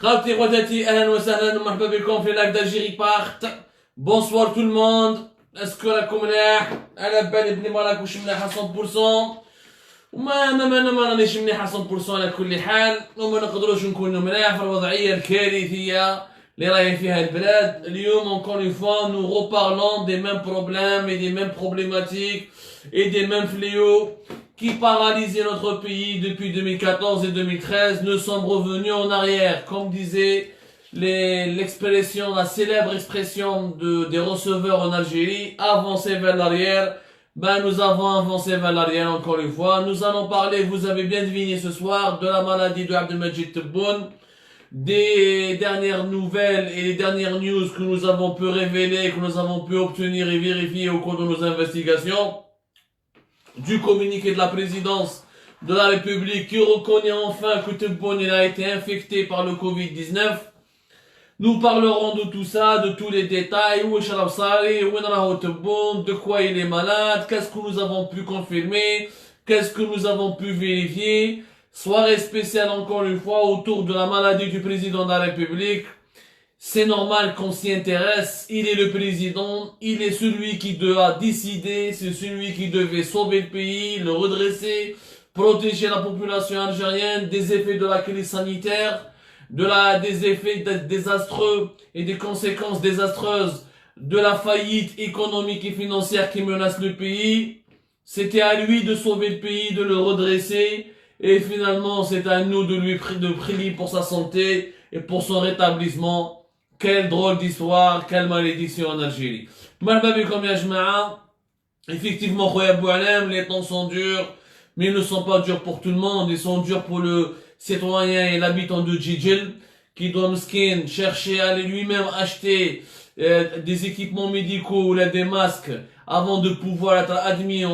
Khawti Khwatati, ahlan wa sahlan, marhaba bikum fi lac d'Algérie part. Bonsoir tout le monde. Est-ce que la ملاح؟ انا بالي بلي ما راكوش ملاح 100%. وما رانيش مليح 100% على كل حال، وما نقدروش نكونوا ملاح في الوضعيه الكارثيه اللي راهي فيها البلاد. اليوم encore une fois nous reparlons des mêmes problèmes et des mêmes problématiques et des mêmes fléaux qui paralysaient notre pays depuis 2014 et 2013. Nous sommes revenus en arrière, comme disait l'expression, la célèbre expression des receveurs en Algérie, avancer vers l'arrière. Ben, nous avons avancé vers l'arrière encore une fois. Nous allons parler, vous avez bien deviné ce soir, de la maladie de Abdelmajid Tebboune, des dernières nouvelles et les dernières news que nous avons pu révéler, que nous avons pu obtenir et vérifier au cours de nos investigations, du communiqué de la présidence de la République qui reconnaît enfin que Tebboune a été infecté par le Covid-19. Nous parlerons de tout ça, de tous les détails, de quoi il est malade, qu'est-ce que nous avons pu confirmer, qu'est-ce que nous avons pu vérifier. Soirée spéciale encore une fois autour de la maladie du président de la République. C'est normal qu'on s'y intéresse, il est le président, il est celui qui doit décider, c'est celui qui devait sauver le pays, le redresser, protéger la population algérienne des effets de la crise sanitaire, des effets désastreux et des conséquences désastreuses de la faillite économique et financière qui menace le pays. C'était à lui de sauver le pays, de le redresser, et finalement c'est à nous de prier pour sa santé et pour son rétablissement. Quelle drôle d'histoire, quelle malédiction en Algérie. Effectivement, les temps sont durs, mais ils ne sont pas durs pour tout le monde, ils sont durs pour le citoyen et l'habitant de Djidjel, qui doit miskin chercher à aller lui-même acheter des équipements médicaux ou des masques avant de pouvoir être admis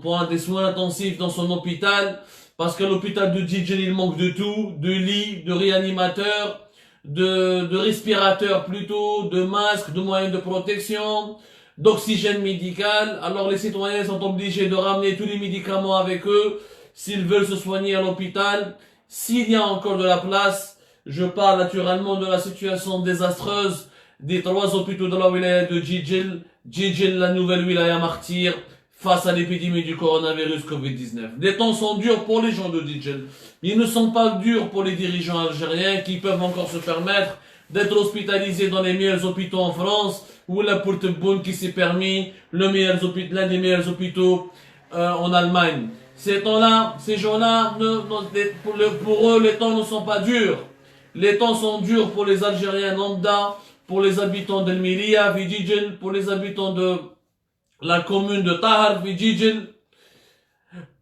pour des soins intensifs dans son hôpital, parce qu'à l'hôpital de Djidjel il manque de tout, de lits, de réanimateurs, de respirateurs plutôt, de masques, de moyens de protection, d'oxygène médical. Alors les citoyens sont obligés de ramener tous les médicaments avec eux s'ils veulent se soigner à l'hôpital. S'il y a encore de la place, je parle naturellement de la situation désastreuse des 3 hôpitaux de la wilaya de Djidjel, la nouvelle wilaya martyre, face à l'épidémie du coronavirus Covid-19. Les temps sont durs pour les gens de Djidjel. Ils ne sont pas durs pour les dirigeants algériens qui peuvent encore se permettre d'être hospitalisés dans les meilleurs hôpitaux en France, ou la pour Tebboune qui s'est permis l'un des meilleurs hôpitaux en Allemagne. Ces gens-là, pour eux, les temps ne sont pas durs. Les temps sont durs pour les Algériens lambda, pour les habitants de Miria, Djidjel, pour les habitants de la commune de Tahar, Djidjel,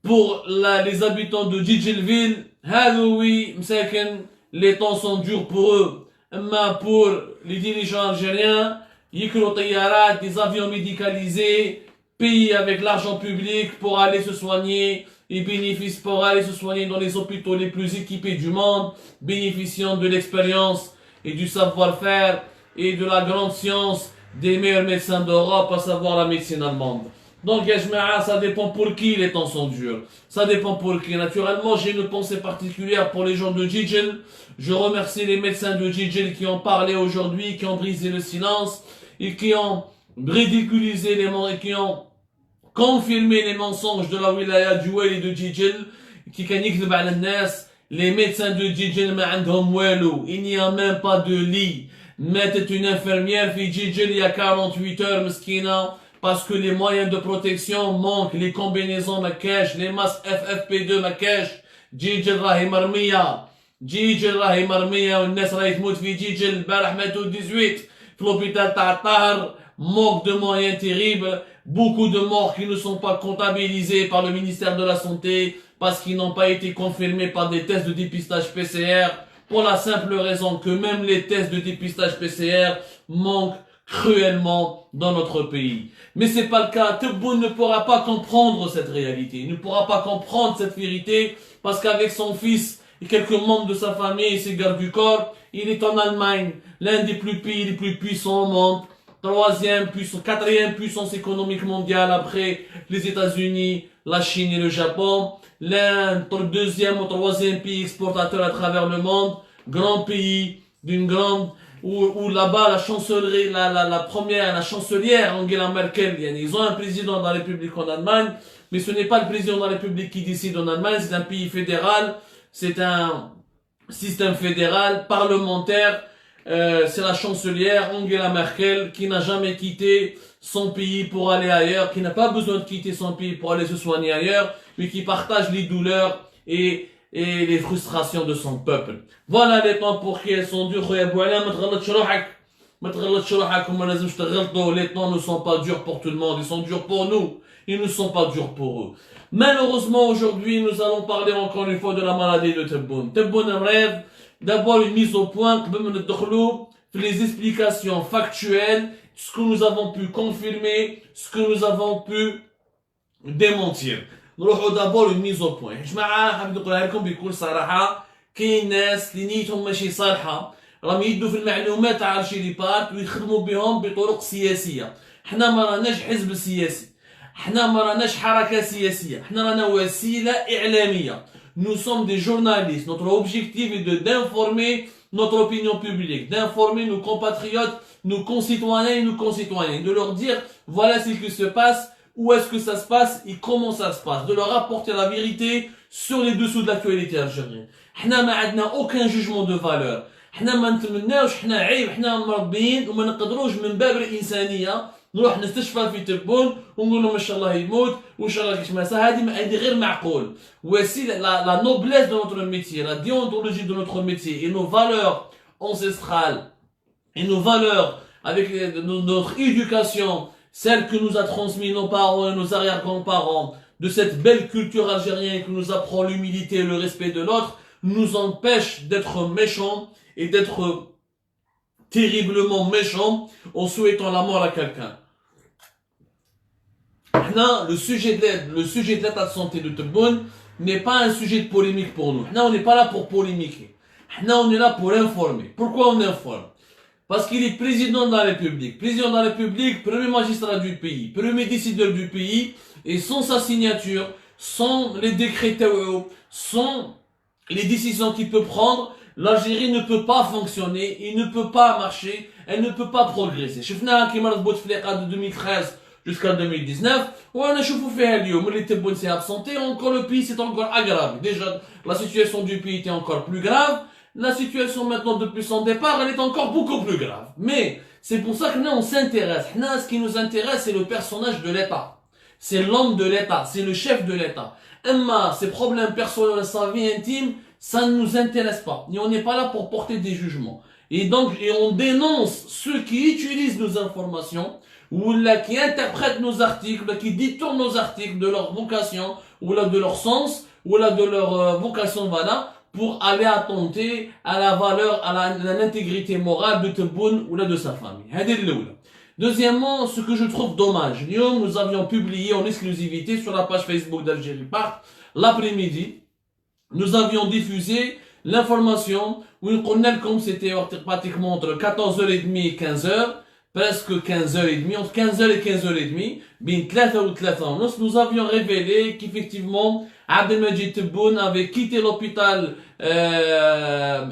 pour les habitants de Djidjelville. Oui, les temps sont durs pour eux. Mais pour les dirigeants algériens, des avions médicalisés, payés avec l'argent public pour aller se soigner, et bénéficient pour aller se soigner dans les hôpitaux les plus équipés du monde, bénéficiant de l'expérience et du savoir-faire et de la grande science des meilleurs médecins d'Europe, à savoir la médecine allemande. Donc, ça dépend pour qui les temps sont durs. Ça dépend pour qui. Naturellement, j'ai une pensée particulière pour les gens de Djidjel. Je remercie les médecins de Djidjel qui ont parlé aujourd'hui, qui ont brisé le silence et qui ont ridiculisé et qui ont confirmé les mensonges de la wilaya du Wali de Djidjel, qui les médecins de Djidjel, il n'y a même pas de lit. Mettent une infirmière fi Djidjel il y a 48 heures, meskina, parce que les moyens de protection manquent, les combinaisons makash, les masques FFP2 makash. Djidjel rahi marmiya, والناس راهي تموت في Djidjel. البارح ماتوا 18 في l'hôpital تاع Tahar. Manque de moyens terribles, beaucoup de morts qui ne sont pas comptabilisés par le ministère de la Santé parce qu'ils n'ont pas été confirmés par des tests de dépistage PCR, pour la simple raison que même les tests de dépistage PCR manquent cruellement dans notre pays. Mais c'est pas le cas. Tebboune ne pourra pas comprendre cette réalité, il ne pourra pas comprendre cette vérité parce qu'avec son fils et quelques membres de sa famille et ses gardes du corps, il est en Allemagne, l'un des pays les plus puissants au monde. Quatrième puissance économique mondiale après les États-Unis, la Chine et le Japon. Deuxième ou troisième pays exportateur à travers le monde. grand pays, d'une grande, où là-bas la chancellerie, la chancelière Angela Merkel, ils ont un président de la République en Allemagne, mais ce n'est pas le président de la République qui décide en Allemagne, c'est un pays fédéral, c'est un système fédéral, parlementaire, c'est la chancelière Angela Merkel qui n'a jamais quitté son pays pour aller ailleurs, qui n'a pas besoin de quitter son pays pour aller se soigner ailleurs, mais qui partage les douleurs et les frustrations de son peuple. Voilà les temps pour qui elles sont durs. Les temps ne sont pas durs pour tout le monde, ils sont durs pour nous, ils ne sont pas durs pour eux. Malheureusement, aujourd'hui, nous allons parler encore une fois de la maladie de Tebboune. Tebboune rêve d'abord une mise au point, les explications factuelles, ce que nous avons pu confirmer, ce que nous avons pu démentir. نروحوا d'abord une mise au point. يا جماعه حاب نقولها لكم بكل صراحه كاين ناس اللي نيتهم ماشي صالحه راهم يدوا في المعلومات تاع الجيري بارت ويخدموا بهم بطرق سياسيه. حنا ما راناش حزب سياسي، حنا ما راناش حركه سياسيه، حنا رانا وسيله اعلاميه. Nous sommes des journalistes. Notre objectif est d'informer notre opinion publique, d'informer nos compatriotes, nos concitoyens et nos concitoyennes, de leur dire voilà ce qui se passe, où est-ce que ça se passe et comment ça se passe, de leur apporter la vérité sur les dessous de l'actualité algérienne. حنا ما عندنا aucun jugement de valeur. حنا ما نتمناوش، حنا عيب، حنا مربيين وما نقدروش من باب الإنسانية نروح نستشفى في تبون ونقول لهم ان شاء الله يموت وان شاء الله كيش ما هذه غير معقول. Voici la noblesse de notre métier, la déontologie de notre métier et nos valeurs ancestrales et nos valeurs avec notre éducation, celle que nous a transmis nos parents et nos arrière-grands-parents, de cette belle culture algérienne qui nous apprend l'humilité et le respect de l'autre, nous empêche d'être méchants et d'être terriblement méchants en souhaitant la mort à quelqu'un. Le sujet de l'état de santé de Tebboune n'est pas un sujet de polémique pour nous. On n'est pas là pour polémiquer. On est là pour informer. Pourquoi on informe? Parce qu'il est président de la République. Président de la République, premier magistrat du pays, premier décideur du pays, et sans sa signature, sans les décrets TAO, sans les décisions qu'il peut prendre, l'Algérie ne peut pas fonctionner, il ne peut pas marcher, elle ne peut pas progresser. شفناها كيما ربط فليقة de 2013 jusqu'à 2019, وانا شوفوا فيها اليوم اللي Tebboune s'est absenté, encore le pays s'est encore aggravé. Déjà, la situation du pays était encore plus grave. La situation maintenant depuis son départ, elle est encore beaucoup plus grave. Mais c'est pour ça que nous on s'intéresse. Ce qui nous intéresse, c'est le personnage de l'État. C'est l'homme de l'État, c'est le chef de l'État. Ses problèmes personnels, sa vie intime, ça ne nous intéresse pas. Et on n'est pas là pour porter des jugements. Et donc, on dénonce ceux qui utilisent nos informations, ou là, qui interprètent nos articles, qui détournent nos articles de leur vocation, ou là, de leur sens, ou là, de leur vocation, voilà, pour aller attenter à la valeur, à l'intégrité morale de Tebboune ou là de sa famille. Deuxièmement, ce que je trouve dommage, nous avions publié en exclusivité sur la page Facebook d'Algérie Part, l'après-midi, nous avions diffusé l'information où on connaît comme c'était pratiquement entre 14h30 et 15h, presque 15h30, entre 15h et 15h30, bien 3 ou 3 nous avions révélé qu'effectivement, Abdelmajid Tebboune avait quitté l'hôpital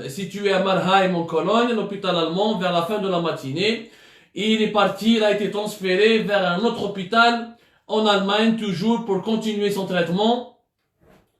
situé à Marheim en Cologne, l'hôpital allemand, vers la fin de la matinée. Et il est parti, il a été transféré vers un autre hôpital en Allemagne, toujours pour continuer son traitement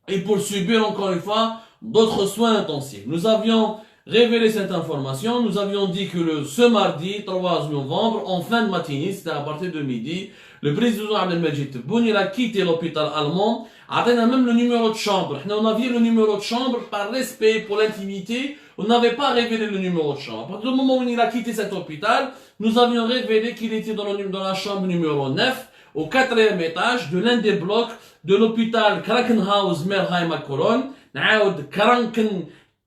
et pour subir encore une fois d'autres soins intensifs. Nous avions révélé cette information, nous avions dit que ce mardi 3 novembre, en fin de matinée, c'était à partir de midi, le président Abdelmajid Tebboune, il a quitté l'hôpital allemand. On a même le numéro de chambre. On avait le numéro de chambre par respect pour l'intimité. On n'avait pas révélé le numéro de chambre. À partir du moment où il a quitté cet hôpital, nous avions révélé qu'il était dans la chambre numéro 9, au 4e étage de l'un des blocs de l'hôpital Krankenhaus Merheim à Cologne.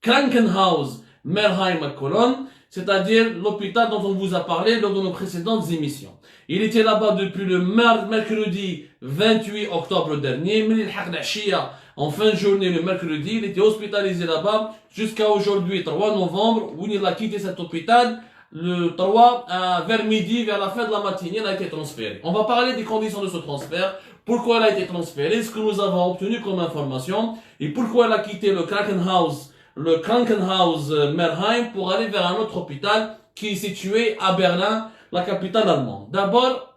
Krankenhaus Merheim à Cologne, c'est-à-dire l'hôpital dont on vous a parlé lors de nos précédentes émissions. Il était là-bas depuis le mercredi 28 octobre dernier, mais en fin de journée le mercredi, il était hospitalisé là-bas jusqu'à aujourd'hui 3 novembre où il a quitté cet hôpital le 3 vers midi, vers la fin de la matinée, il a été transféré. On va parler des conditions de ce transfert, pourquoi il a été transféré, ce que nous avons obtenu comme information et pourquoi il a quitté le Krankenhaus le Krankenhaus Merheim pour aller vers un autre hôpital qui est situé à Berlin, la capitale allemande. D'abord,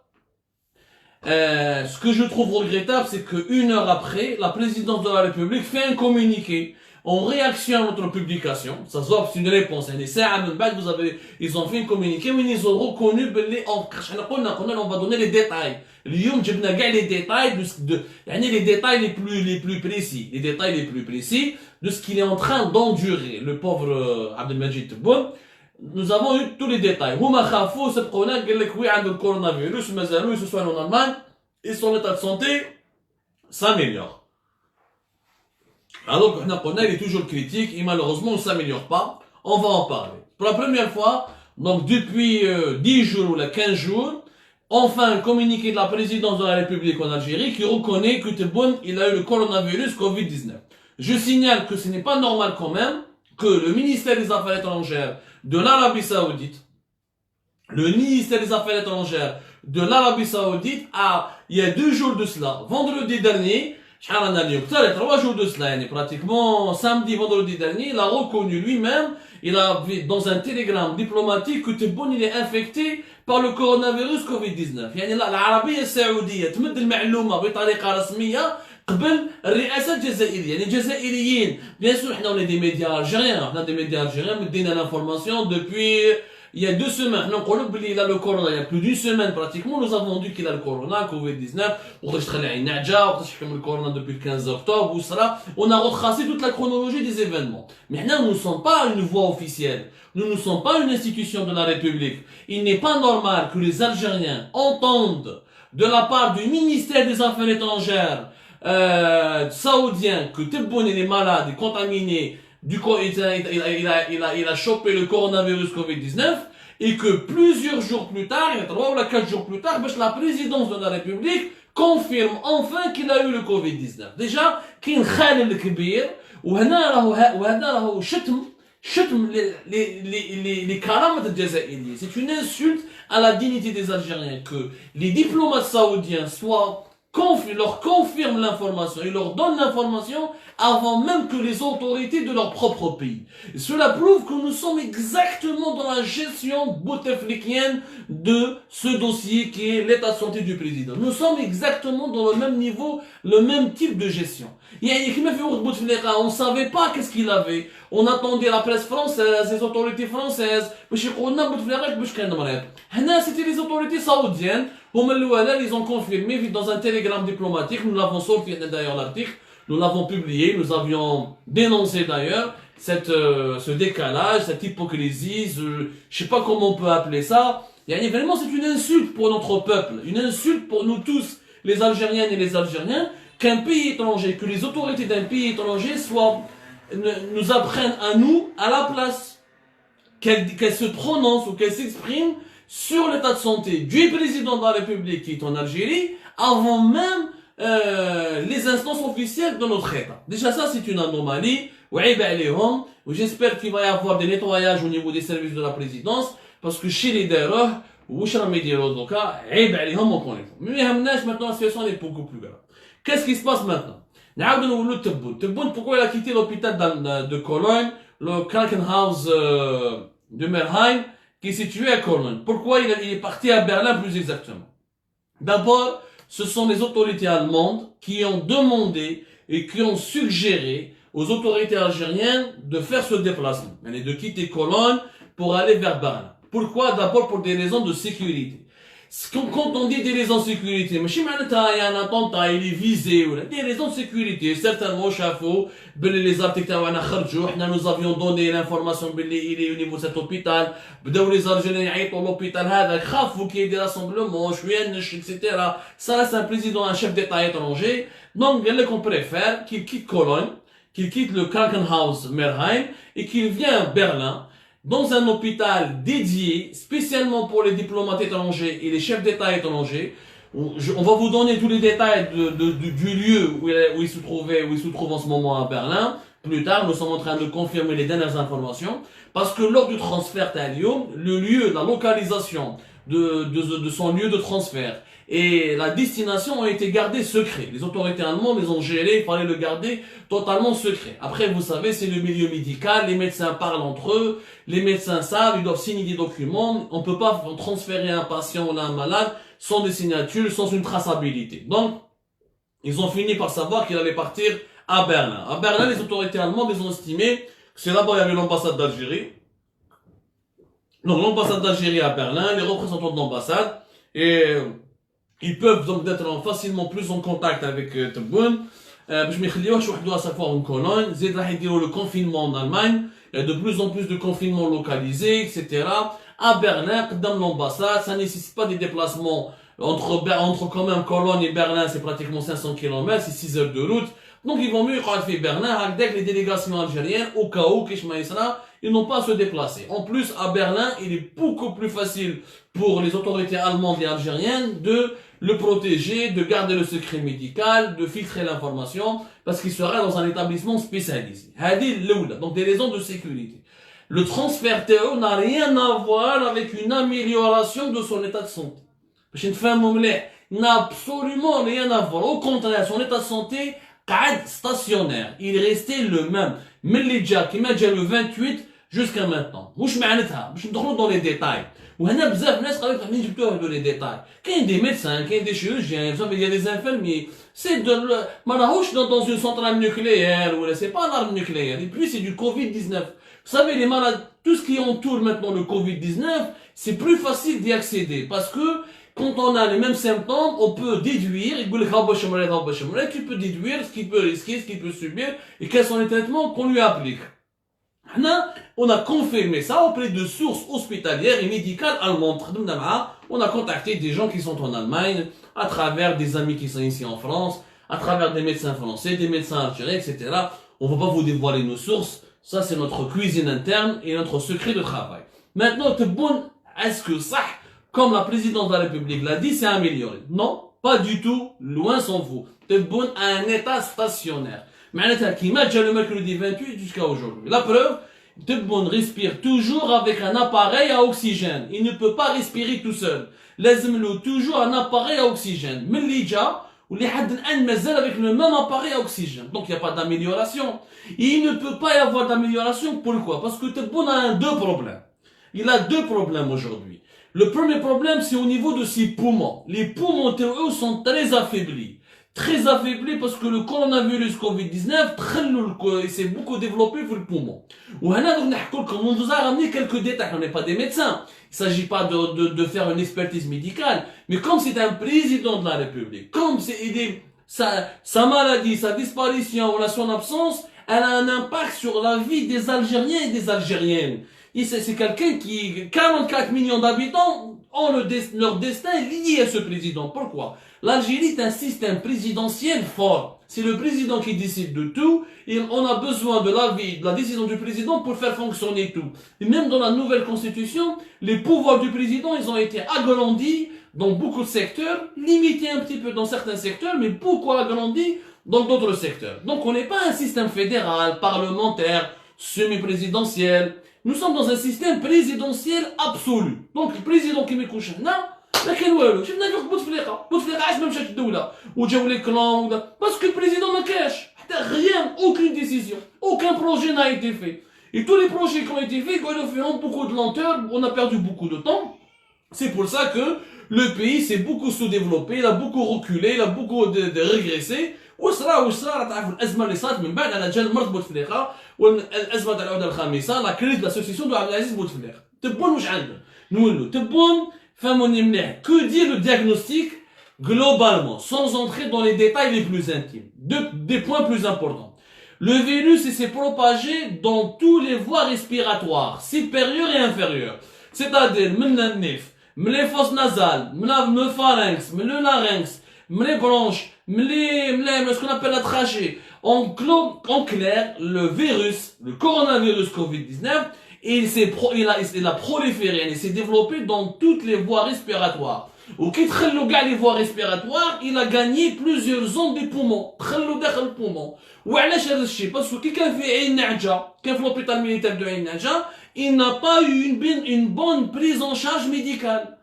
ce que je trouve regrettable, c'est qu'une heure après, la présidence de la République fait un communiqué en réaction à notre publication. Ça se voit, c'est une réponse. Ils ont fait un communiqué où ils ont reconnu, on va donner les détails. Les détails les détails les plus précis. Les détails les plus précis de ce qu'il est en train d'endurer. Le pauvre Abdelmajid Tebboune. Nous avons eu tous les détails. Huma khafou, c'est qu'on a le coronavirus, mais ils se soignent en Allemagne, et son état de santé s'améliore. Alors qu'on a, il est toujours critique, et malheureusement, on ne s'améliore pas. On va en parler. Pour la première fois, donc depuis 10 jours ou 15 jours, enfin un communiqué de la présidence de la République en Algérie qui reconnaît que Tebboune, il a eu le coronavirus Covid-19. Je signale que ce n'est pas normal quand même que le ministère des Affaires étrangères de l'Arabie Saoudite, le ministère des Affaires étrangères de l'Arabie Saoudite il y a 2 jours de cela, vendredi dernier, 3 jours de cela, pratiquement samedi, vendredi dernier, il a reconnu lui-même, il a vu dans un télégramme diplomatique que Tebboune il est infecté par le coronavirus Covid-19. يعني العربية السعودية تمد المعلومة بطريقة رسمية قبل الرئاسة الجزائرية. يعني الجزائريين bien sûr احنا on est des médias algériens, on a des médias algériens مدينا l'information depuis il y a 2 semaines. On قولوا بلي il a le corona, il y a plus d'une semaine pratiquement nous avons dit qu'il a le corona Covid-19 وقتاش تخلع النعجة وقتاش حكم le corona depuis le 15 octobre وصرا on a retracé toute la chronologie des événements. Mais maintenant nous ne sommes pas une voix officielle. Nous ne sommes pas une institution de la République. Il n'est pas normal que les Algériens entendent de la part du ministère des Affaires étrangères saoudien que Tebboune est malade et contaminé, du coup il a chopé le coronavirus Covid-19 et que plusieurs jours plus tard, il y a 3 ou 4 jours plus tard, la présidence de la République confirme enfin qu'il a eu le Covid-19. Déjà, كاين خلل كبير وهنا راهو شتم les karamat algériens. C'est une insulte à la dignité des Algériens que les diplomates saoudiens leur confirment l'information, ils leur donnent l'information avant même que les autorités de leur propre pays. Et cela prouve que nous sommes exactement dans la gestion bouteflikienne de ce dossier qui est l'état de santé du président. Nous sommes exactement dans le même niveau, le même type de gestion. On ne savait pas qu'est-ce qu'il avait. On attendait la presse française, les autorités françaises. C'était les autorités saoudiennes. Ils ont confirmé dans un télégramme diplomatique. Nous l'avons sorti d'ailleurs l'article. Nous l'avons publié. Nous avions dénoncé d'ailleurs ce décalage, cette hypocrisie. Je sais pas comment on peut appeler ça. Vraiment, c'est une insulte pour notre peuple. Une insulte pour nous tous, les Algériennes et les Algériens, qu'un pays étranger, que les autorités d'un pays étranger nous apprennent à nous, à la place, qu'elles se prononcent ou qu'elles s'expriment sur l'état de santé du président de la République qui est en Algérie, avant même les instances officielles de notre État. Déjà ça, c'est une anomalie. J'espère qu'il va y avoir des nettoyages au niveau des services de la présidence, parce que chez les DRE, mais maintenant la situation est beaucoup plus grave. Qu'est-ce qui se passe maintenant? Tebboune, pourquoi il a quitté l'hôpital de Cologne, le Krankenhaus de Merheim, qui est situé à Cologne? Pourquoi il est parti à Berlin plus exactement? D'abord, ce sont les autorités allemandes qui ont demandé et qui ont suggéré aux autorités algériennes de faire ce déplacement, de quitter Cologne pour aller vers Berlin. Pourquoi? D'abord pour des raisons de sécurité. Quand on dit des raisons de sécurité, il y a un attentat, il est visé, des raisons de sécurité, certainement, chafou, les articles nous avions donné l'information qu'il est au niveau de cet hôpital, les Algériens pour l'hôpital, qu'il y ait des rassemblements, etc. Ça, c'est un président, un chef d'État étranger, donc qu'on préfère qu'il quitte Cologne, qu'il quitte le Krankenhaus Merheim et qu'il vienne à Berlin, dans un hôpital dédié spécialement pour les diplomates étrangers et les chefs d'État étrangers. On va vous donner tous les détails du lieu où il se trouve en ce moment à Berlin. Plus tard, nous sommes en train de confirmer les dernières informations. Parce que lors du transfert à Lyon, le lieu, la localisation de son lieu de transfert. Et la destination a été gardée secret. Les autorités allemandes les ont gérés, il fallait le garder totalement secret. Après, vous savez, c'est le milieu médical, les médecins parlent entre eux, les médecins savent, ils doivent signer des documents. On peut pas transférer un patient ou un malade sans des signatures, sans une traçabilité. Donc, ils ont fini par savoir qu'il allait partir à Berlin. À Berlin, les autorités allemandes, ils ont estimé que c'est là-bas il y avait l'ambassade d'Algérie. Donc, l'ambassade d'Algérie à Berlin, les représentants de l'ambassade, et ils peuvent donc être facilement plus en contact avec Tebboune. باش ما يخليوهش وحده à chaque fois en Cologne. زيد راح يديروا le confinement en Allemagne. Il y a de plus en plus de confinements localisés, etc. À Berlin, قدام l'ambassade, ça nécessite pas des déplacements entre quand même Cologne et Berlin, c'est pratiquement 500 km, c'est 6 heures de route. Donc ils vont mieux quand fait Berlin, avec les délégations algériennes, au cas où, ils n'ont pas à se déplacer. En plus, à Berlin, il est beaucoup plus facile pour les autorités allemandes et algériennes de le protéger, de garder le secret médical, de filtrer l'information, parce qu'il sera dans un établissement spécialisé. Donc des raisons de sécurité. Le transfert Théo n'a rien à voir avec une amélioration de son état de santé. Il n'a absolument rien à voir. Au contraire, son état de santé est stationnaire. Il est resté le même. Mais les gens qui m'a dit le 28 jusqu'à maintenant. مش معناتها باش ندخلوا dans les détails. وهنا بزاف ناس قالوا لك منين جبتوها هذول les détails. كاين des médecins, كاين des chirurgiens, il y a des infirmiers. C'est de ما راهوش dans une centrale nucléaire ou c'est pas l'arme nucléaire. Et puis c'est du Covid-19. Vous savez les malades, tout ce qui entoure maintenant le Covid-19, c'est plus facile d'y accéder parce que quand on a les mêmes symptômes, on peut déduire, tu peux déduire ce qu'il peut risquer, ce qu'il peut subir et quels sont les traitements qu'on lui applique. On a confirmé ça auprès de sources hospitalières et médicales allemandes. On a contacté des gens qui sont en Allemagne, à travers des amis qui sont ici en France, à travers des médecins français, des médecins algériens, etc. On ne va pas vous dévoiler nos sources. Ça, c'est notre cuisine interne et notre secret de travail. Maintenant, est-ce que ça, comme la présidente de la République l'a dit, c'est amélioré? Non, pas du tout, loin s'en faut. Tebboune a un état stationnaire. معناتها كيما جا le mercredi 28 jusqu'à aujourd'hui. La preuve, Tebboune respire toujours avec un appareil à oxygène. Il ne peut pas respirer tout seul. لازم له toujours un appareil à oxygène. من اللي جا واللي حد الآن مازال avec le même appareil à oxygène. Donc il n'y a pas d'amélioration. Il ne peut pas y avoir d'amélioration. Pourquoi? Parce que Tebboune a deux problèmes. Il a deux problèmes aujourd'hui. Le premier problème, c'est au niveau de ses poumons. Les poumons, eux, sont très affaiblis. Très affaibli parce que le coronavirus Covid-19 il s'est beaucoup développé pour le poumon. On vous a ramené quelques détails, on n'est pas des médecins. Il ne s'agit pas de faire une expertise médicale, mais comme c'est un président de la République, comme sa maladie, sa disparition ou son absence, elle a un impact sur la vie des Algériens et des Algériennes. C'est quelqu'un qui, 44 millions d'habitants, ont leur destin lié à ce président. Pourquoi? L'Algérie est un système présidentiel fort. C'est le président qui décide de tout et on a besoin de l'avis, de la décision du président pour faire fonctionner tout. Et même dans la nouvelle constitution, les pouvoirs du président, ils ont été agrandis dans beaucoup de secteurs, limités un petit peu dans certains secteurs, mais beaucoup agrandis dans d'autres secteurs. Donc on n'est pas un système fédéral, parlementaire, semi-présidentiel. Nous sommes dans un système présidentiel absolu. Donc le président qui m'écoute là, ما كان والو شفنا في بوتفليقه عاش ما مشاش الدوله وجاو لي كلان ولا باسكو البريزيدون ما كاش حتى rien, aucune décision, aucun projet n'a été fait. Et tous les projets qui ont été faits, quand ils ont beaucoup de lenteur, on a perdu beaucoup de temps. C'est pour ça que le pays s'est beaucoup sous-développé, il a beaucoup reculé, il a beaucoup de régressé. وصرا تعرفوا الازمه اللي صارت من بعد على جال مرض بوتفليقه والازمه تاع العوده الخامسه لا كريز لا سوسيسيون دو عبد العزيز بوتفليقه. تبون واش عنده نقول تبون فهموني مليح. Que dire le diagnostic globalement, sans entrer dans les détails les plus intimes? Des points plus importants. Le virus s'est propagé dans tous les voies respiratoires, supérieures et inférieures. C'est-à-dire, les fosses nasales, le pharynx, le larynx, les bronches, ce qu'on appelle la trachée. En clair, le virus, le coronavirus Covid-19, il a proliféré, il s'est développé dans toutes les voies respiratoires. Au qui les voies respiratoires, il a gagné plusieurs zones des poumons. Le poumon. Parce que quelqu'un fait l'hôpital militaire de Ain Nadja, il n'a pas eu une bonne prise en charge médicale.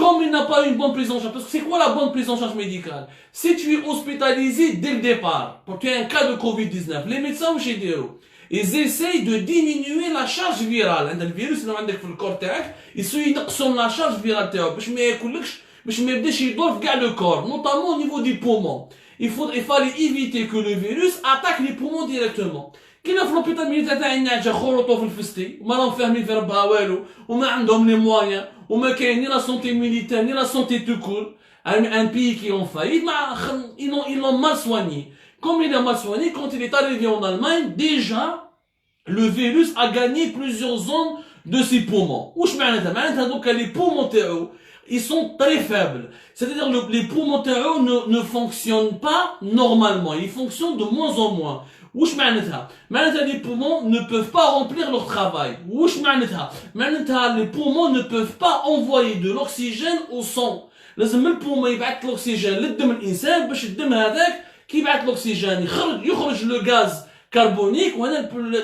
Comme il n'a pas une bonne prise en charge, parce que c'est quoi la bonne prise en charge médicale? Si tu es hospitalisé dès le départ, pour qu'il y ait un cas de Covid-19, les médecins, ils essayent de diminuer la charge virale. Le virus, dans le corps, ils sont la charge virale. باش ما يبداش يدور في كاع le corps, notamment au niveau des poumons. Il fallait éviter que le virus attaque les poumons directement. كاين في لوبيتال ميليتير تاع النعجه خلطوا في الفستي وما راهم فاهمين في ربها والو وما عندهم لي مويان وما كاين ني لا سونتي ميليتير ني لا سونتي تو كور. Un pays qui est en faillite, ils l'ont mal soigné. Comme il est mal soigné, quand il est arrivé en Allemagne, déjà, le virus a gagné plusieurs zones de ses poumons. Ouch معناتها donc les poumons تاعو ils sont très faibles. C'est-à-dire les poumons ne fonctionnent pas normalement. Ils fonctionnent de moins en moins. Ouch معناتها les poumons ne peuvent pas remplir leur travail. Ouch معناتها les poumons ne peuvent pas envoyer de l'oxygène au sang. لازم البومون يبعث l'oxygène للدم الانسان باش الدم هذاك كي يبعث l'oxygène يخرج le gaz carbonique,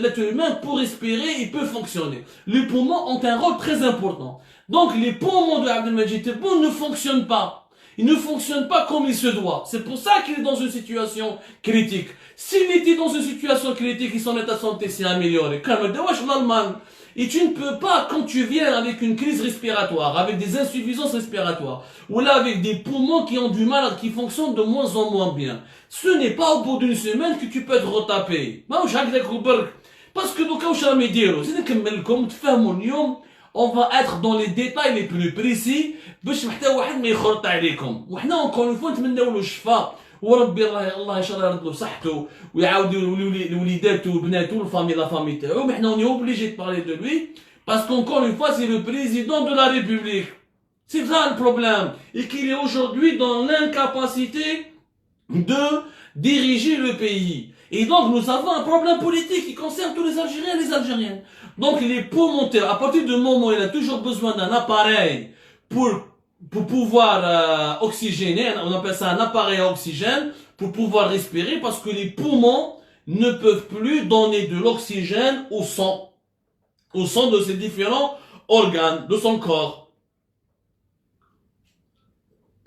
l'être humain pour respirer, il peut fonctionner. Les poumons ont un rôle très important. Donc les poumons de Abdelmajid Tebboune ne fonctionnent pas. Ils ne fonctionnent pas comme il se doit. C'est pour ça qu'il est dans une situation critique. S'il était dans une situation critique et son état de santé s'est amélioré, comme l'Allemagne, et tu ne peux pas, quand tu viens avec une crise respiratoire, avec des insuffisances respiratoires, ou là avec des poumons qui ont du mal, qui fonctionnent de moins en moins bien, ce n'est pas au bout d'une semaine que tu peux te retaper. Parce que donc, on va être dans les détails les plus précis باش حتى واحد ما يخرط عليكم. وحنا encore une fois نتمناو له الشفاء وربي الله ان شاء الله يرد له صحته ويعاود لوليداته وبناته والفامي لا فامي تاعو. Mais on est obligé de parler de lui parce qu'encore une fois c'est le président de la République. C'est ça le problème. Et qu'il est aujourd'hui dans l'incapacité de diriger le pays. Et donc nous avons un problème politique qui concerne tous les Algériens et les Algériennes. Donc les poumons, à partir du moment où il a toujours besoin d'un appareil pour pouvoir oxygéner, on appelle ça un appareil à oxygène, pour pouvoir respirer, parce que les poumons ne peuvent plus donner de l'oxygène au sang de ses différents organes, de son corps.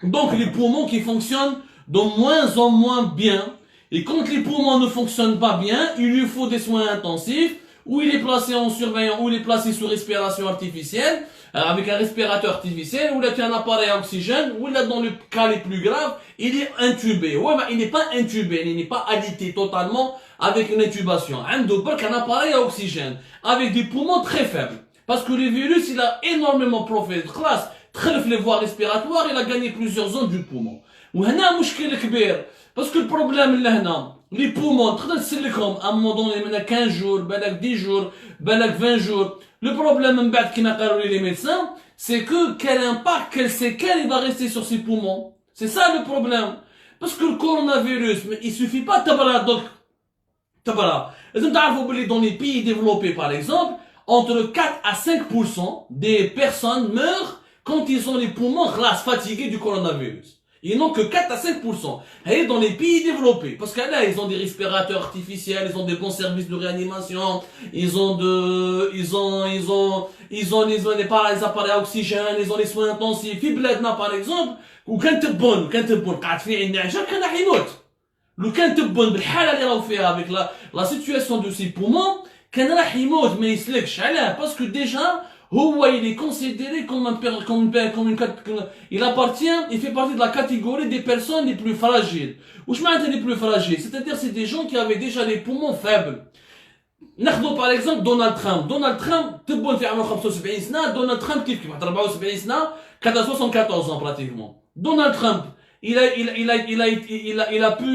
Donc les poumons qui fonctionnent de moins en moins bien, et quand les poumons ne fonctionnent pas bien, il lui faut des soins intensifs, où il est placé en surveillant, où il est placé sous respiration artificielle, avec un respirateur artificiel, où il a un appareil à oxygène, où il a dans le cas les plus graves, il est intubé. Ouais, mais il n'est pas intubé, il n'est pas alité totalement avec une intubation. Un appareil à oxygène, avec des poumons très faibles. Parce que le virus, il a énormément profité de classe, très les voies respiratoires, il a gagné plusieurs zones du poumon. وهنا مشكل كبير. Parce que le problème là, les poumons, à un moment donné, 15 jours, 10 jours, 20 jours. Le problème, les médecins, c'est que quel impact, quel séquelle il va rester sur ses poumons. C'est ça le problème. Parce que le coronavirus, il suffit pas de tabara, donc, tabara. Dans les pays développés, par exemple, entre 4 à 5% des personnes meurent quand ils ont les poumons fatigués du coronavirus. Ils n'ont que 4 à 5%. Et dans les pays développés. Parce que là, ils ont des respirateurs artificiels, ils ont des bons services de réanimation, ils ont les appareils à oxygène, ils ont les soins intensifs. في بلادنا par exemple, وكان تبون قاعد فيه النعجة كان راح يموت. لو كان تبون بالحالة اللي راهو فيها avec la situation de ses poumons, كان راح يموت ما يسلكش. علاه؟ Parce que déjà, il est considéré il fait partie de la catégorie des personnes les plus fragiles. Ou je m'arrête les plus fragiles, c'est-à-dire c'est des gens qui avaient déjà les poumons faibles. Par exemple Donald Trump. Donald Trump, Donald Trump qui a 74 ans pratiquement. Donald Trump, il a pu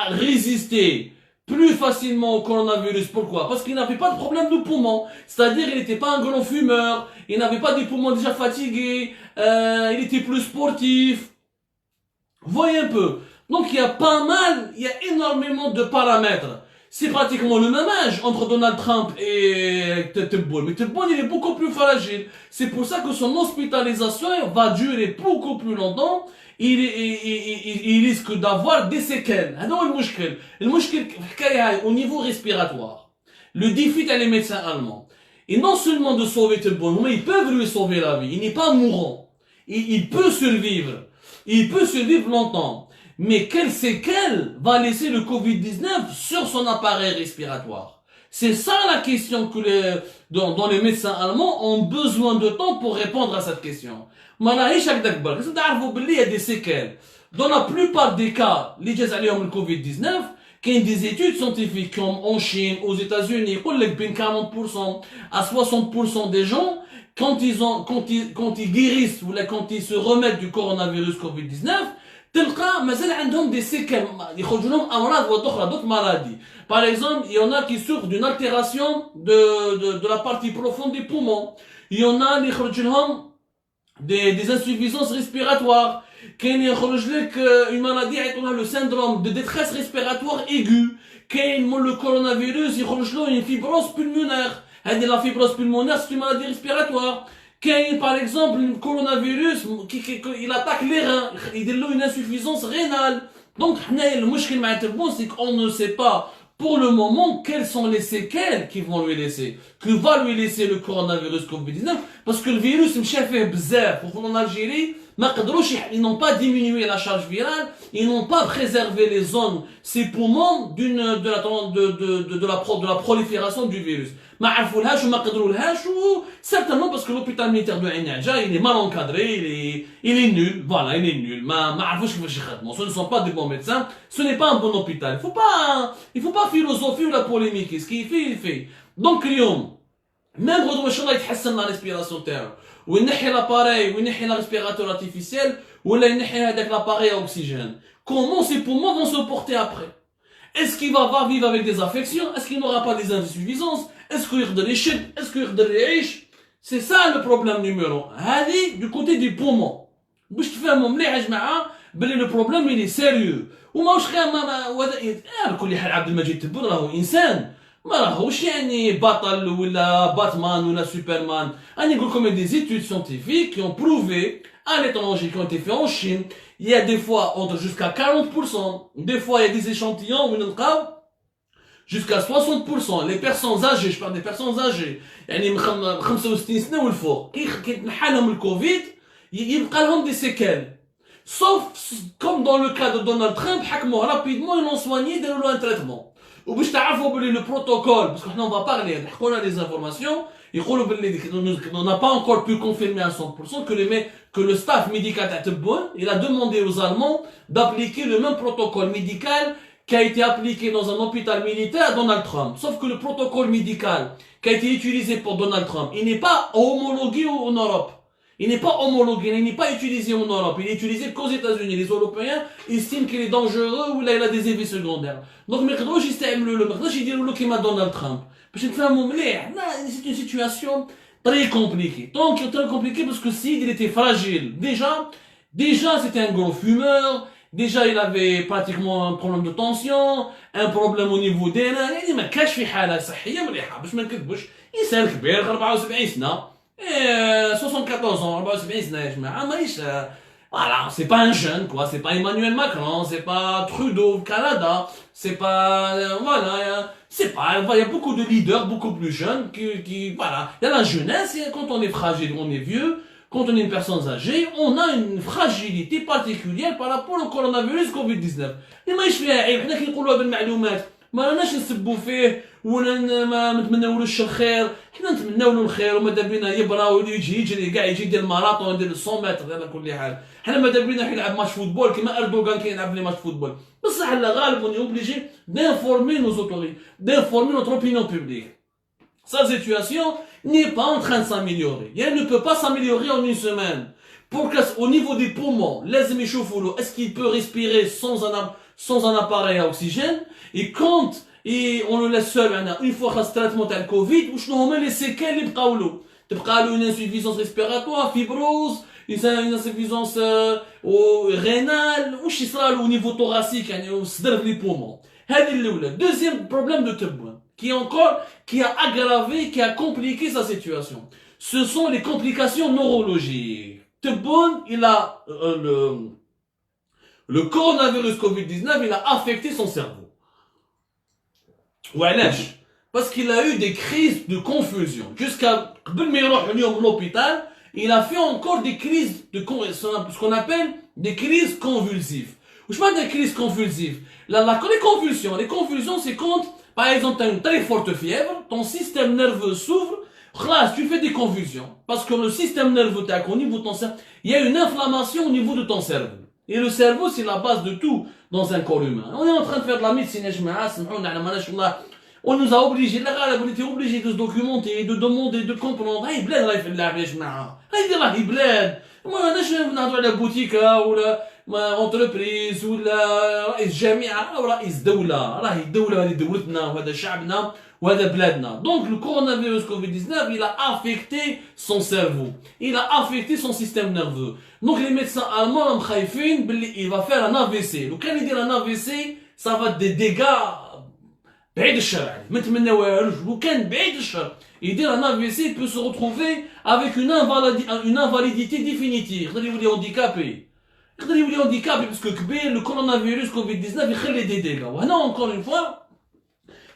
résister plus facilement au coronavirus. Pourquoi? Parce qu'il n'avait pas de problème de poumon. C'est-à-dire, il n'était pas un grand fumeur, il n'avait pas des poumons déjà fatigués, il était plus sportif. Voyez un peu. Donc, il y a énormément de paramètres. C'est pratiquement le même âge entre Donald Trump et Tebboune. Mais Tebboune, il est beaucoup plus fragile. C'est pour ça que son hospitalisation va durer beaucoup plus longtemps. Il risque d'avoir des séquelles. Le au niveau respiratoire. Le défi à les médecins allemands. Et non seulement de sauver Tebboune, mais ils peuvent lui sauver la vie. Il n'est pas mourant. il peut survivre. Il peut survivre longtemps. Mais quelles séquelles va laisser le Covid-19 sur son appareil respiratoire? C'est ça la question que dont les médecins allemands ont besoin de temps pour répondre à cette question. Il y a des séquelles. Dans la plupart des cas, les le Covid-19, qu'il y a des études scientifiques comme en Chine, aux États-Unis, 40% à 60% des gens, quand ils guérissent ou quand ils se remettent du coronavirus Covid-19, تلقى مازال عندهم des séquelles, يخرجوا لهم امراض واخرى d'autres maladies. Par exemple, il y en a qui souffrent d'une altération de la partie profonde des poumons. Il y en a qui يخرج لهم des insuffisances respiratoires. كاين يخرج لك une maladie يعيطوا le syndrome de détresse respiratoire aiguë. كاين le coronavirus يخرج له une fibrose pulmonaire. هذه la fibrose pulmonaire c'est une maladie respiratoire. Par exemple, le coronavirus, il attaque les reins, il a une insuffisance rénale. Donc, le mouchkil c'est qu'on ne sait pas pour le moment quelles sont les séquelles qui vont lui laisser, que va lui laisser le coronavirus Covid-19, parce que le virus, en Algérie, ils n'ont pas diminué la charge virale, ils n'ont pas préservé les zones, ses poumons de la prolifération du virus. Certainement parce que l'hôpital militaire de Ain-Nadja, il est mal encadré, il est nul, voilà, il est nul. Ce ne sont pas des bons médecins, ce n'est pas un bon hôpital. Il faut pas philosopher ou la polémique. Ce qu'il fait, il fait. Donc, même quand on يتحسن la respiration terre, ou ينحي l'appareil, ou ينحي la respirateur artificiel, ou ينحي هذاك l'appareil à oxygène. Comment ces poumons vont se porter après? Est-ce qu'il va vivre avec des affections? Est-ce qu'il n'aura pas des insuffisances? Est-ce qu'il يقدر يشد? Est-ce qu'il يقدر يعيش? C'est ça le problème numéro 1. هذه du côté du poumon. باش تفهموا مليح يا جماعه بلي le problème il est sérieux. وماهوش غير كل حال عبد المجيد تبون راهو انسان. ما راهوش يعني بطل ولا باتمان ولا سوبرمان. انا نقول لكم des études scientifiques qui ont prouvé à l'étranger qui ont été faits en Chine, il y a des fois entre jusqu'à 40%, des fois il y a des échantillons où نلقاو jusqu'à 60%. Les personnes âgées, je parle des personnes âgées, يعني 65 سنة والفوق, كي تنحى لهم الكوفيد يبقى لهم des séquelles. Sauf comme dans le cas de Donald Trump, حكموه rapidement, ils l'ont soigné, داروا له un traitement. وباش تعرفوا بلي le protocole, parce que on va parler, on a des informations, يقولوا بلي on n'a pas encore pu confirmer à 100% que le staff médical تاع تبون, il a demandé aux Allemands d'appliquer le même protocole médical qui a été appliqué dans un hôpital militaire à Donald Trump. Sauf que le protocole médical qui a été utilisé pour Donald Trump, il n'est pas homologué en Europe. Il n'est pas homologué, il n'est pas utilisé en Europe, il est utilisé qu'aux États-Unis. Les Européens estiment qu'il est dangereux ou là il a des effets secondaires. Donc, mais quand je dis Donald Trump, parce que c'est une situation très compliquée. Donc, très compliquée parce que Sid, il était fragile. Déjà, c'était un gros fumeur. Déjà, il avait pratiquement un problème de tension, un problème au niveau des reins. يعني ما كاش في حالة صحية مليحة باش ما نكذبوش. إنسان كبير 74 سنة. 74 ans, 74 سنة يا جماعة ماهيش. Voilà, c'est pas un jeune quoi, c'est pas Emmanuel Macron, c'est pas Trudeau au Canada, c'est pas voilà, c'est pas il y a beaucoup de leaders beaucoup plus jeunes qui voilà, il y a la jeunesse et quand on est fragile, on est vieux. Quand on est une personne âgée, on a une fragilité particulière par rapport au coronavirus Covid-19. اللي ما فيها عيب, حنا كي نقولوها بالمعلومات ما راناش نسبوا فيه ولا ما نتمناولوش الخير, حنا نتمناو له الخير وماذا بينا يبرا ويجي يجري كاع يجي يدير الماراطون يدير 100 متر على كل حال. حنا ماذا بينا يلعب ماتش فوتبول كيما اردوغان كيلعب لي ماتش فوتبول. بصح لا غالب on est obligé d'informer nos autorités, d'informer notre opinion publique. Sa situation n'est pas en train de s'améliorer. Elle ne peut pas s'améliorer en une semaine. Au niveau des poumons, est-ce qu'il peut respirer sans un appareil à oxygène? Et quand on le laisse seul, une fois qu'il a ce traitement de Covid, on met les séquelles, une insuffisance respiratoire, fibrose, une insuffisance rénale, au niveau thoracique, les poumons. Deuxième problème de Tebboune, qui a aggravé, qui a compliqué sa situation. Ce sont les complications neurologiques. Tebboune, il a le coronavirus Covid-19, il a affecté son cerveau. Parce qu'il a eu des crises de confusion. Jusqu'à l'hôpital, il a fait encore des crises, ce qu'on appelle des crises convulsives. Je parle des crises convulsives. Les convulsions, c'est quand, par exemple, tu as une très forte fièvre, ton système nerveux s'ouvre, tu fais des convulsions. Parce que le système nerveux, au niveau de ton cerveau, il y a une inflammation au niveau de ton cerveau. Et le cerveau, c'est la base de tout dans un corps humain. On est en train de faire de la médecine, on nous a obligés, on était obligés de se documenter, de demander, de comprendre. Hey, bled, là, il fait de la règle, hey, là, il bled. Moi, je viens de la boutique, ou la entreprise, ou la الجامعة, ولا الدولة, راهي الدولة هذه دولتنا, وهذا شعبنا, وهذا بلادنا. Donc, le coronavirus Covid-19, il a affecté son cerveau. Il a affecté son système nerveux. Donc, les médecins allemands, il va faire un AVC. Donc, quand il dit un AVC, ça va être des dégâts بعيد الشر ما تمناوهالوش لو كان بعيد الشر يدير un AVC il peut se retrouver avec une invalidité définitive يقدر يولي handicapé parce que كبير le coronavirus Covid-19 يخلي des dégâts وهنا encore une fois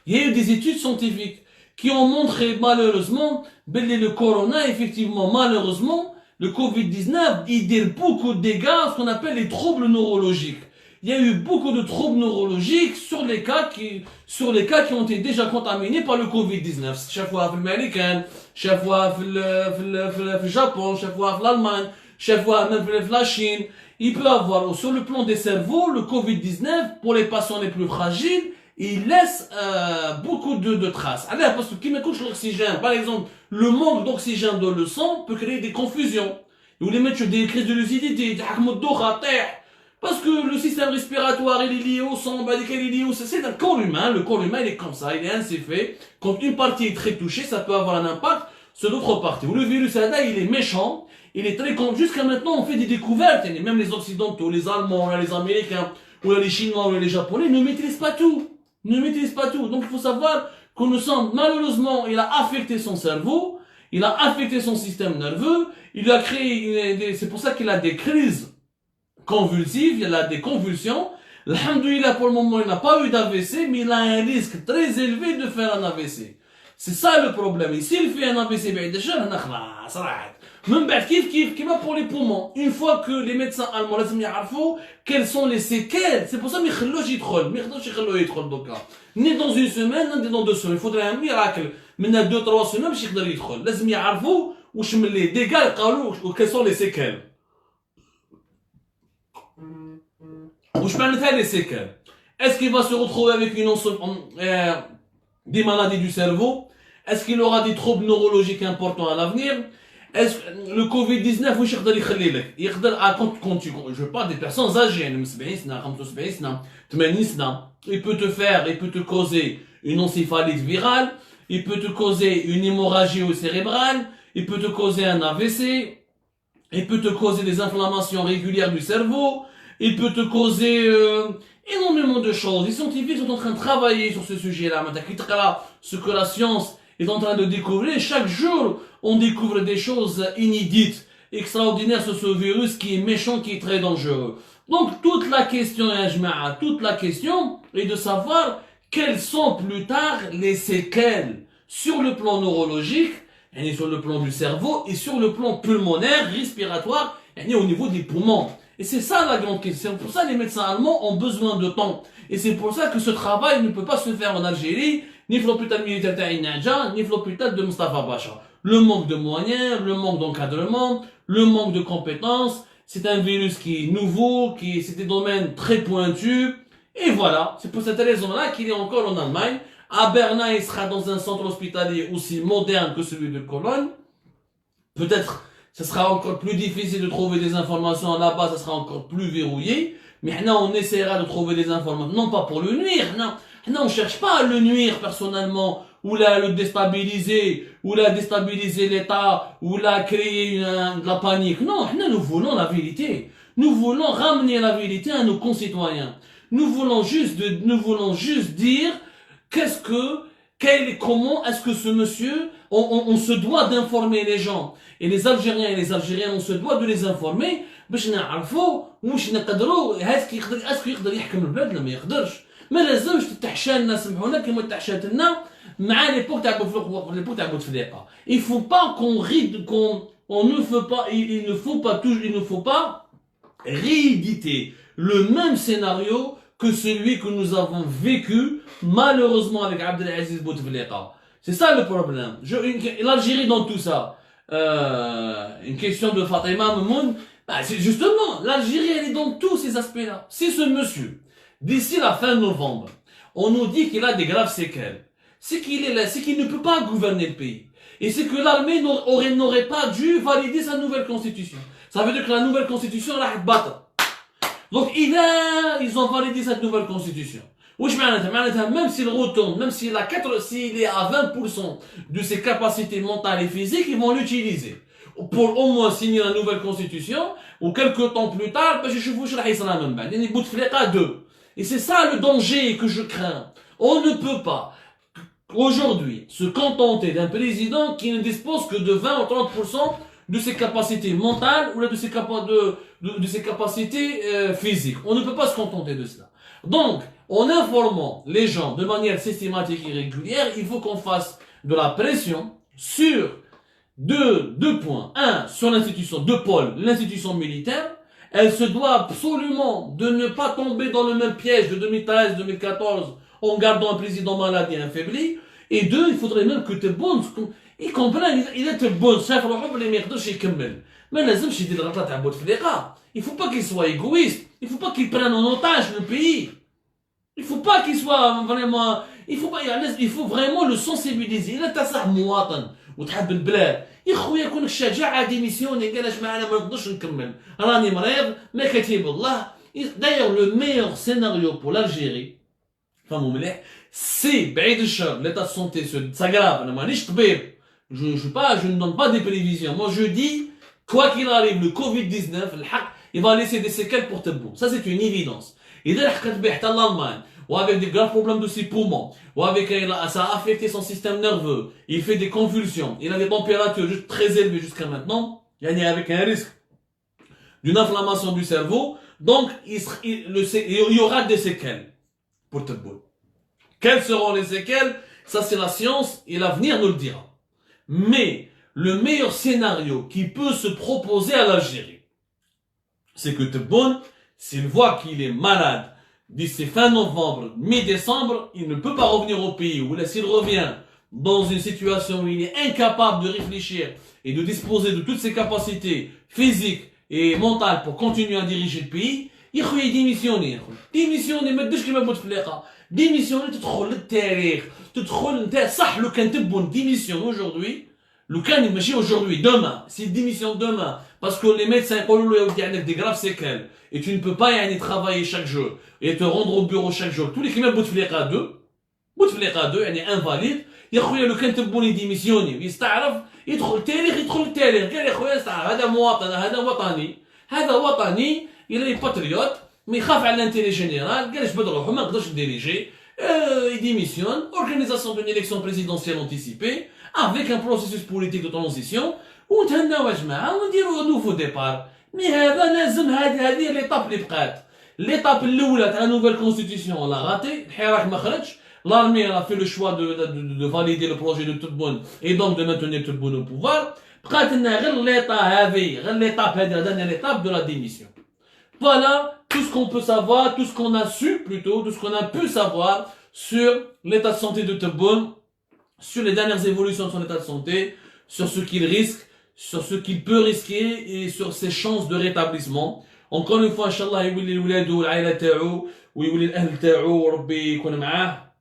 il y a eu des études scientifiques qui ont montré malheureusement le corona effectivement malheureusement le Covid-19 il dit beaucoup de dégâts ce qu'on appelle les troubles neurologiques. Il y a eu beaucoup de troubles neurologiques sur les cas qui ont été déjà contaminés par le Covid-19. Chaque fois في الامريكان, chaque fois في Japon, chaque fois في l'Allemagne, chaque fois même في la Chine. Il peut avoir sur le plan des cerveaux le Covid-19 pour les patients les plus fragiles, il laisse beaucoup de traces. Alors parce que qui m'écoute l'oxygène, par exemple, le manque d'oxygène dans le sang peut créer des confusions. Ou les mettre des crises de lucidité, parce que le système respiratoire, il est lié au sang, il est lié au... C'est un corps humain, le corps humain, il est comme ça, il est ainsi fait. Quand une partie est très touchée, ça peut avoir un impact sur l'autre partie. Où le virus, là, il est méchant, il est très... Jusqu'à maintenant, on fait des découvertes, et même les Occidentaux, les Allemands, les Américains, ou les Chinois, ou les Japonais, ne maîtrisent pas tout. Donc il faut savoir que nous sommes, malheureusement, il a affecté son cerveau, il a affecté son système nerveux, il a créé... C'est pour ça qu'il a des crises convulsive, il a des convulsions. Alhamdoulilah, pour le moment, il n'a pas eu d'AVC, mais il a un risque très élevé de faire un AVC. C'est ça le problème. Et s'il fait un AVC, même qui va pour les poumons. Une fois que les médecins allemands, quelles sont les séquelles, c'est pour ça qu'ils ne يدخل ni dans une semaine, ni dans 2 semaines. Il faudrait un miracle. Maintenant 2-3 semaines, باش يقدر يدخل. لازم يعرفوا واش من les dégâts يقالوا quelles sont les séquelles. Je parle de les séquelles. Est-ce qu'il va se retrouver avec des maladies du cerveau? Est-ce qu'il aura des troubles neurologiques importants à l'avenir? Est-ce que le Covid-19, je parle des personnes âgées, il peut te causer une encéphalite virale, il peut te causer une hémorragie cérébrale, il peut te causer un AVC, il peut te causer des inflammations régulières du cerveau, il peut te causer énormément de choses. Les scientifiques sont en train de travailler sur ce sujet-là. Ce que la science est en train de découvrir. Chaque jour, on découvre des choses inédites, extraordinaires sur ce virus qui est méchant, qui est très dangereux. Donc, toute la question est de savoir quelles sont plus tard les séquelles sur le plan neurologique, et sur le plan du cerveau, et sur le plan pulmonaire, respiratoire, et au niveau des poumons. Et c'est ça la grande question. C'est pour ça que les médecins allemands ont besoin de temps. Et c'est pour ça que ce travail ne peut pas se faire en Algérie, ni في l'hôpital militaire d'Aïnadja, ni في l'hôpital de Mustafa Bacha. Le manque de moyens, le manque d'encadrement, le manque de compétences. C'est un virus qui est nouveau, c'est des domaines très pointus. Et voilà. C'est pour cette raison-là qu'il est encore en Allemagne. À Berlin, il sera dans un centre hospitalier aussi moderne que celui de Cologne. Peut-être ça sera encore plus difficile de trouver des informations là-bas, ça sera encore plus verrouillé. Mais maintenant, on essaiera de trouver des informations, non pas pour le nuire, non. Non, on cherche pas à le nuire personnellement, ou là, le déstabiliser, ou là, déstabiliser l'État, ou là, créer de la panique. Non, nous voulons la vérité. Nous voulons ramener la vérité à nos concitoyens. Nous voulons juste dire comment est-ce que ce monsieur, on se doit d'informer les gens. Et les Algériens et les Algériennes, on se doit de les informer باش نعرفوا واش نقدروا اسكو يقدر يحكم البلاد ولا ما يقدرش. ما لازمش تتحشى لنا سمحونا كيما تحشات لنا مع ليبوك تاع بوتفليقه. Il faut pas qu'on on ne fait pas, il ne faut pas rééditer le même scénario que celui que nous avons vécu, malheureusement, avec Abdelaziz Bouteflika. C'est ça le problème. L'Algérie dans tout ça. Une question de Fatima Memoun. Bah, c'est justement, l'Algérie, elle est dans tous ces aspects-là. Si ce monsieur, d'ici la fin novembre, on nous dit qu'il a des graves séquelles, c'est qu'il est là, c'est qu'il ne peut pas gouverner le pays. Et c'est que l'armée n'aurait pas dû valider sa nouvelle constitution. Ça veut dire que la nouvelle constitution, elle a battre. Donc, ils ont validé cette nouvelle constitution. Même s'il retourne, même s'il est à 20% de ses capacités mentales et physiques, ils vont l'utiliser. Pour au moins signer la nouvelle constitution, ou quelques temps plus tard, je vais Bouteflika 2. Et c'est ça le danger que je crains. On ne peut pas, aujourd'hui, se contenter d'un président qui ne dispose que de 20 ou 30% de ses capacités mentales ou de ses capacités physiques. On ne peut pas se contenter de cela. Donc, en informant les gens de manière systématique et régulière, il faut qu'on fasse de la pression sur deux points. Un, sur l'institution de Paul, l'institution militaire. Elle se doit absolument de ne pas tomber dans le même piège de 2013-2014 en gardant un président malade et affaibli. Et deux, il faudrait même que Tebboune, il comprenne, il est Tebboune, chef le les merdos chez Kemmel. Mais les hommes, chez Dilrata à Bouteflika, il faut pas qu'il soit égoïste, il faut pas qu'il prenne en otage le pays. Il faut pas qu'il soit vraiment, il faut vraiment le sensibiliser. Il est à ça, مواطن وتحب البلاد. يا خويا كونك شجاع ديميسيوني قال اش معنا ما نقدرش نكمل راني مريض ما كتب الله. D'ailleurs, le meilleur scénario pour l'Algérie, c'est بعيد الشر l'état de santé s'aggrave. انا مانيش طبيب, je ne donne pas des prévisions. Moi je dis, quoi qu'il arrive, le Covid-19 il va laisser des séquelles pour Tebboune. Ça c'est une évidence. Et dès que l'Allemagne, ou avec des graves problèmes de ses poumons, ou avec ça a affecté son système nerveux, il fait des convulsions, il a des températures juste très élevées jusqu'à maintenant, avec un risque d'une inflammation du cerveau, donc il y aura des séquelles pour Tebboune. Quelles seront les séquelles? Ça c'est la science et l'avenir nous le dira. Mais le meilleur scénario qui peut se proposer à l'Algérie, c'est que Tebboune, s'il voit qu'il est malade d'ici fin novembre, mi-décembre, il ne peut pas revenir au pays. Ou là, s'il revient dans une situation où il est incapable de réfléchir et de disposer de toutes ses capacités physiques et mentales pour continuer à diriger le pays, il faut démissionner. Démissionner, mais ديش كيما بوتفليقة. Démissionner, تدخل للتاريخ. تدخل انت صح لو كان Tebboune démissionne aujourd'hui. Le cas n'est pas aujourd'hui, demain. S'il démissionne demain, parce que les médecins il y a des graves séquelles, et tu ne peux pas y travailler chaque jour, et te rendre au bureau chaque jour. Tous les qui mettent Bouteflika 2, il est invalide, il y a le cas Tebboune démissionne, il s'arrête, il trouve le télé, قال يا خويا هذا مواطن, هذا وطني, il est patriote, mais il خاف على l'intérêt général, قال اش بدروحو ما نقدرش نديريجي, il démissionne, organisation d'une élection présidentielle anticipée, avec un processus politique de transition, ونتهناو يا جماعه ونديروا نوفو ديبار. مي هذا لازم هذه ليطاب اللي بقات. ليطاب الاولى تاع نوفيل كونستيتيسيون لا غاتي, الحراك ما خرجش. L'armée a fait le choix de valider le projet de Tebboune et donc de maintenir Tebboune au pouvoir. بقات لنا غير l'étape هذه, la dernière étape de la démission. Voilà tout ce qu'on peut savoir, tout ce qu'on a su plutôt, tout ce qu'on a pu savoir sur l'état de santé de Tebboune, sur les dernières évolutions de son état de santé, sur ce qu'il risque, sur ce qu'il peut risquer et sur ses chances de rétablissement. Encore une fois, Inch'Allah, يولي الولاد والعائلة تاعو ويولي الأهل تاعو وربي يكون معاه.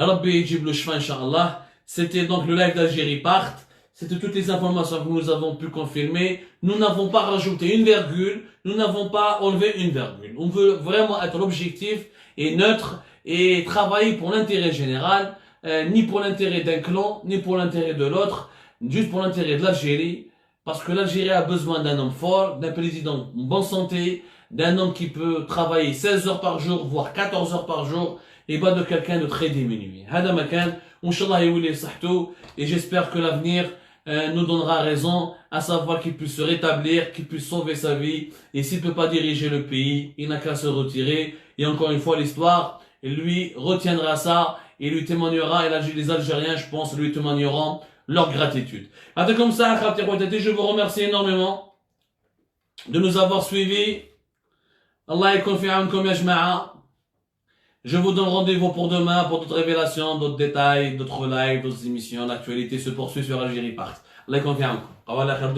ربي يجيب له الشفاء Inch'Allah. C'était donc le live d'Algérie Part. C'était toutes les informations que nous avons pu confirmer. Nous n'avons pas rajouté une virgule, nous n'avons pas enlevé une virgule. On veut vraiment être objectif et neutre et travailler pour l'intérêt général. Ni pour l'intérêt d'un clan, ni pour l'intérêt de l'autre, juste pour l'intérêt de l'Algérie, parce que l'Algérie a besoin d'un homme fort, d'un président en bonne santé, d'un homme qui peut travailler 16 heures par jour, voire 14 heures par jour, et pas de quelqu'un de très diminué. هذا مكان, Inch'Allah يولي صحته, et j'espère que l'avenir nous donnera raison, à savoir qu'il puisse se rétablir, qu'il puisse sauver sa vie, et s'il ne peut pas diriger le pays, il n'a qu'à se retirer, et encore une fois l'histoire, lui retiendra ça, et lui témoignera, et les Algériens, je pense, lui témoigneront leur gratitude. Comme ça, je vous remercie énormément de nous avoir suivis. Allah yakun fi aounkoum ya jama'a. Je vous donne rendez-vous pour demain pour d'autres révélations, d'autres détails, d'autres lives, d'autres émissions. L'actualité se poursuit sur Algérie Part. Allah yakun fi aounkoum.